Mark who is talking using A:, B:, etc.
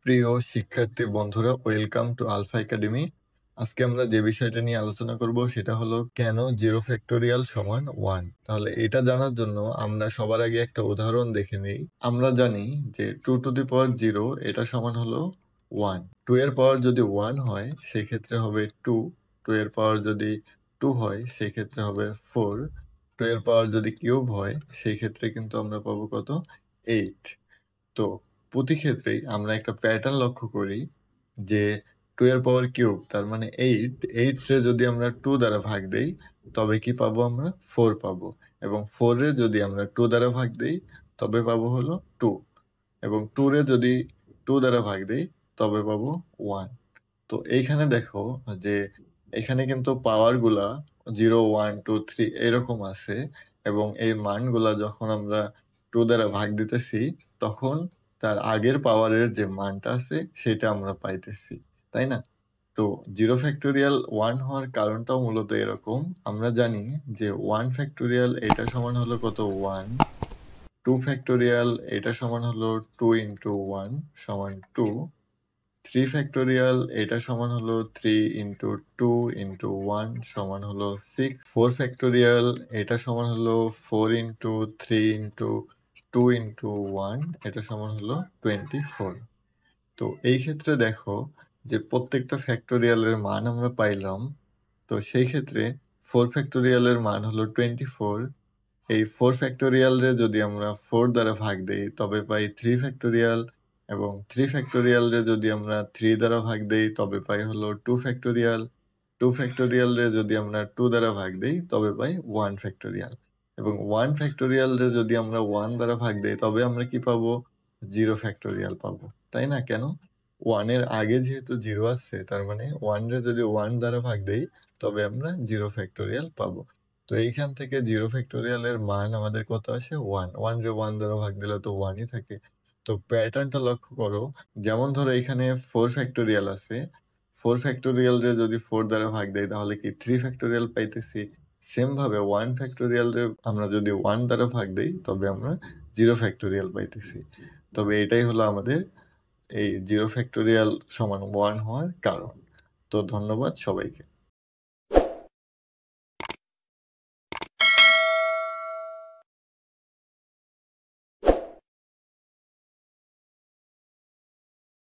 A: প্রিয় শিক্ষার্থী বন্ধুরা, ওয়েলকাম টু আলফা একাডেমি। আজকে আমরা যে বিষয়টা নিয়ে আলোচনা করব সেটা হলো কেন 0 ফ্যাক্টোরিয়াল সমান 1। তাহলে এটা জানার জন্য আমরা সবার আগে একটা উদাহরণ দেখে নিই। আমরা জানি যে 2 টু দি পাওয়ার 0 এটা সমান হলো 1। 2 এর পাওয়ার যদি 1 হয় সেই ক্ষেত্রে হবে 2। 2 এর পাওয়ার যদি 2 হয় সেই ক্ষেত্রে হবে 4। 2 এর পাওয়ার যদি কিউব হয় সেই ক্ষেত্রে কিন্তু আমরা পাবো কত? 8। তো প্রতি ক্ষেত্রেই আমরা একটা প্যাটার্ন লক্ষ্য করি যে 2 এর পাওয়ার কিউব তার মানে 8। 8 রে যদি আমরা 2 দ্বারা ভাগ দেই তবে কি পাবো? আমরা 4 পাবো। এবং 4 রে যদি আমরা 2 দ্বারা ভাগ দেই তবে পাবো হলো 2। এবং 2 রে যদি 2 দ্বারা ভাগ দেই তবে পাবো 1। তো এইখানে দেখো যে এখানে কিন্তু পাওয়ারগুলা 0, 1, 2, 3 এরকম আছে এবং এই মানগুলা যখন আমরা 2 দ্বারা ভাগ দিতেছি তখন তার আগের পাওয়ারের যে মানটা আছে সেটা আমরা পাইতেছি, তাই না? তো 0 ফ্যাক্টোরিয়াল 1 হওয়ার কারণটাও মূলত এরকম। আমরা জানি যে 1 ফ্যাক্টোরিয়াল এটা সমান হলো কত? 1। 2 ফ্যাক্টোরিয়াল এটা সমান হলো 2 ইন্টু 1 সমান 2। 3 ফ্যাক্টোরিয়াল এটা সমান হলো 3 ইন্টু 2 ইন্টু 1 সমান হলো 6। 4 ফ্যাক্টোরিয়াল এটা সমান হলো 4 ইন্টু 3 ইন্টু 2 ইন্টু 1 এটা সমান হলো 24। তো এই ক্ষেত্রে দেখো যে প্রত্যেকটা ফ্যাক্টোরিয়ালের মান আমরা পাইলাম। তো সেই ক্ষেত্রে 4 ফ্যাক্টোরিয়ালের মান হলো 24। এই 4 ফ্যাক্টোরিয়াল রে যদি আমরা 4 দ্বারা ভাগ দেই তবে পাই 3 ফ্যাক্টোরিয়াল। এবং 3 ফ্যাক্টোরিয়াল রে যদি আমরা 3 দ্বারা ভাগ দেই তবে পাই হলো 2 ফ্যাক্টোরিয়াল। 2 ফ্যাক্টোরিয়াল রে যদি আমরা 2 দ্বারা ভাগ দেই তবে পাই 1 ফ্যাক্টোরিয়াল। এবং 1 ফ্যাক্টোরিয়াল রে যদি আমরা 1 দ্বারা ভাগ দেই তবে আমরা কি পাবো? 0 ফ্যাক্টোরিয়াল পাবো, তাই না? কেন? 1 এর আগে যেহেতু 0 আছে তার মানে 1 রে যদি 1 দ্বারা ভাগ দেই তবে আমরা 0 ফ্যাক্টোরিয়াল পাবো। তো এইখান থেকে 0 ফ্যাক্টোরিয়ালের মান আমাদের কত আসে? 1। 1 রে 1 দ্বারা ভাগ দিলে তো 1 ই থাকে। তো প্যাটার্নটা লক্ষ্য করো। যেমন ধরো এখানে 4 ফ্যাক্টোরিয়াল আছে। 4 ফ্যাক্টোরিয়াল রে যদি 4 দ্বারা ভাগ দেই তাহলে কি 3 ফ্যাক্টোরিয়াল পাইতেছি। সেম ভাবে 1 ফ্যাক্টোরিয়াল রে আমরা যদি 1 দ্বারা ভাগ দেই তবে আমরা 0 ফ্যাক্টোরিয়াল পাইতেছি। তবে এটাই হলো আমাদের এই 0 ফ্যাক্টোরিয়াল সমান 1 হওয়ার কারণ। তো ধন্যবাদ সবাইকে।